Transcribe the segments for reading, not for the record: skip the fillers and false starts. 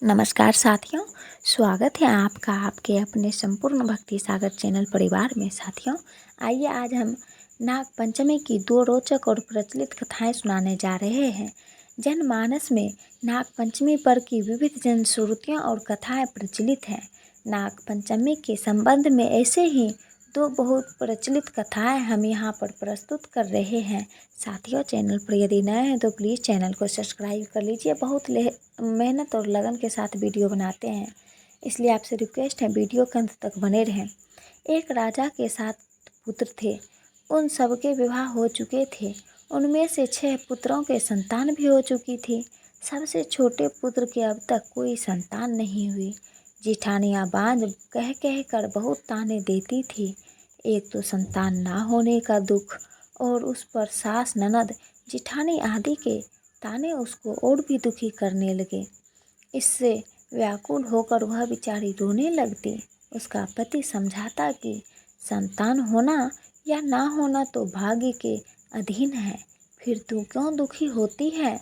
नमस्कार साथियों, स्वागत है आपका आपके अपने संपूर्ण भक्ति सागर चैनल परिवार में। साथियों, आइए आज हम नाग पंचमी की दो रोचक और प्रचलित कथाएं सुनाने जा रहे हैं। जनमानस में नाग पंचमी पर की विविध जनश्रुतियाँ और कथाएं प्रचलित हैं। नाग पंचमी के संबंध में ऐसे ही दो बहुत प्रचलित कथाएं हम यहाँ पर प्रस्तुत कर रहे हैं। साथियों, चैनल पर यदि नए हैं तो प्लीज़ चैनल को सब्सक्राइब कर लीजिए। बहुत मेहनत और लगन के साथ वीडियो बनाते हैं, इसलिए आपसे रिक्वेस्ट है वीडियो के अंत तक बने रहें। एक राजा के 7 पुत्र थे। उन सबके विवाह हो चुके थे। उनमें से 6 पुत्रों के संतान भी हो चुकी थी। सबसे छोटे पुत्र के अब तक कोई संतान नहीं हुई। जिठानियाँ बांझ कह कह कर बहुत ताने देती थी। एक तो संतान ना होने का दुख और उस पर सास ननद जिठानी आदि के ताने उसको और भी दुखी करने लगे। इससे व्याकुल होकर वह बेचारी रोने लगती। उसका पति समझाता कि संतान होना या ना होना तो भाग्य के अधीन है, फिर तू क्यों दुखी होती है।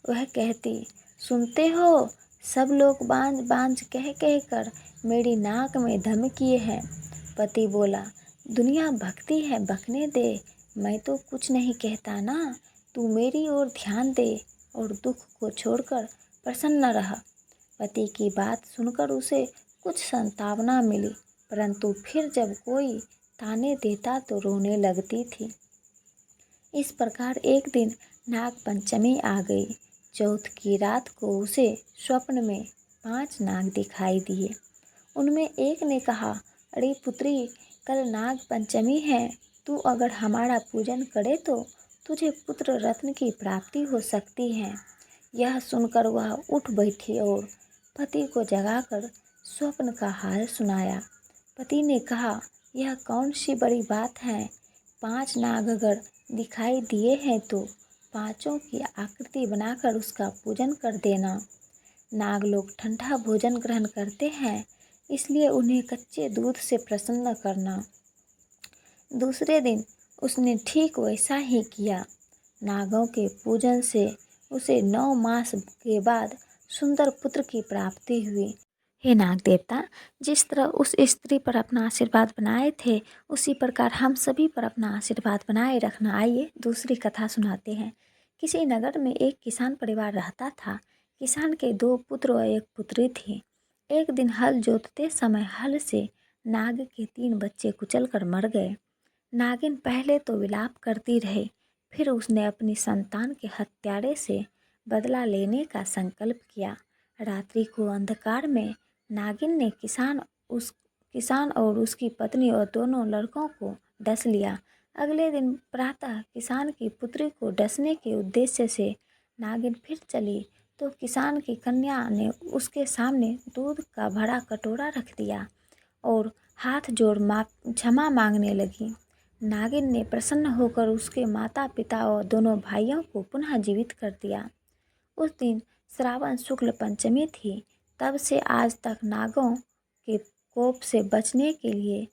वह कहती, सुनते हो, सब लोग बांझ बांझ कह कह कर मेरी नाक में दम किए हैं। पति बोला, दुनिया भक्ति है, बकने दे, मैं तो कुछ नहीं कहता ना। तू मेरी ओर ध्यान दे और दुख को छोड़कर प्रसन्न रह। पति की बात सुनकर उसे कुछ सांत्वना मिली, परंतु फिर जब कोई ताने देता तो रोने लगती थी। इस प्रकार एक दिन नाग पंचमी आ गई। चौथ की रात को उसे स्वप्न में 5 नाग दिखाई दिए। उनमें एक ने कहा, अरे पुत्री, कल नाग पंचमी है, तू अगर हमारा पूजन करे तो तुझे पुत्र रत्न की प्राप्ति हो सकती है। यह सुनकर वह उठ बैठी और पति को जगाकर स्वप्न का हाल सुनाया। पति ने कहा, यह कौन सी बड़ी बात है। 5 नाग अगर दिखाई दिए हैं तो पांचों की आकृति बनाकर उसका पूजन कर देना। नाग लोग ठंडा भोजन ग्रहण करते हैं, इसलिए उन्हें कच्चे दूध से प्रसन्न करना। दूसरे दिन उसने ठीक वैसा ही किया। नागों के पूजन से उसे 9 मास के बाद सुंदर पुत्र की प्राप्ति हुई। हे नाग देवता, जिस तरह उस स्त्री पर अपना आशीर्वाद बनाए थे, उसी प्रकार हम सभी पर अपना आशीर्वाद बनाए रखना। आइए दूसरी कथा सुनाते हैं। किसी नगर में एक किसान परिवार रहता था। किसान के 2 पुत्र और 1 पुत्री थी। एक दिन हल जोतते समय हल से नाग के 3 बच्चे कुचल कर मर गए। नागिन पहले तो विलाप करती रही, फिर उसने अपनी संतान के हत्यारे से बदला लेने का संकल्प किया। रात्रि को अंधकार में नागिन ने किसान और उसकी पत्नी और दोनों लड़कों को डस लिया। अगले दिन प्रातः किसान की पुत्री को डसने के उद्देश्य से नागिन फिर चली तो किसान की कन्या ने उसके सामने दूध का भरा कटोरा रख दिया और हाथ जोड़ क्षमा मांगने लगी। नागिन ने प्रसन्न होकर उसके माता पिता और दोनों भाइयों को पुनः जीवित कर दिया। उस दिन श्रावण शुक्ल पंचमी थी। तब से आज तक नागों के कोप से बचने के लिए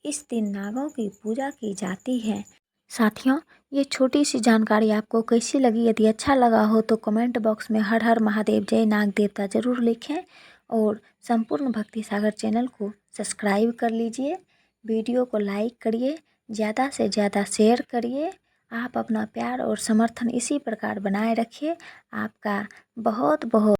इस दिन नागों की पूजा की जाती है। साथियों, ये छोटी सी जानकारी आपको कैसी लगी? यदि अच्छा लगा हो तो कमेंट बॉक्स में हर हर महादेव जय नाग देवता ज़रूर लिखें और संपूर्ण भक्ति सागर चैनल को सब्सक्राइब कर लीजिए। वीडियो को लाइक करिए, ज़्यादा से ज़्यादा शेयर करिए। आप अपना प्यार और समर्थन इसी प्रकार बनाए रखिए। आपका बहुत बहुत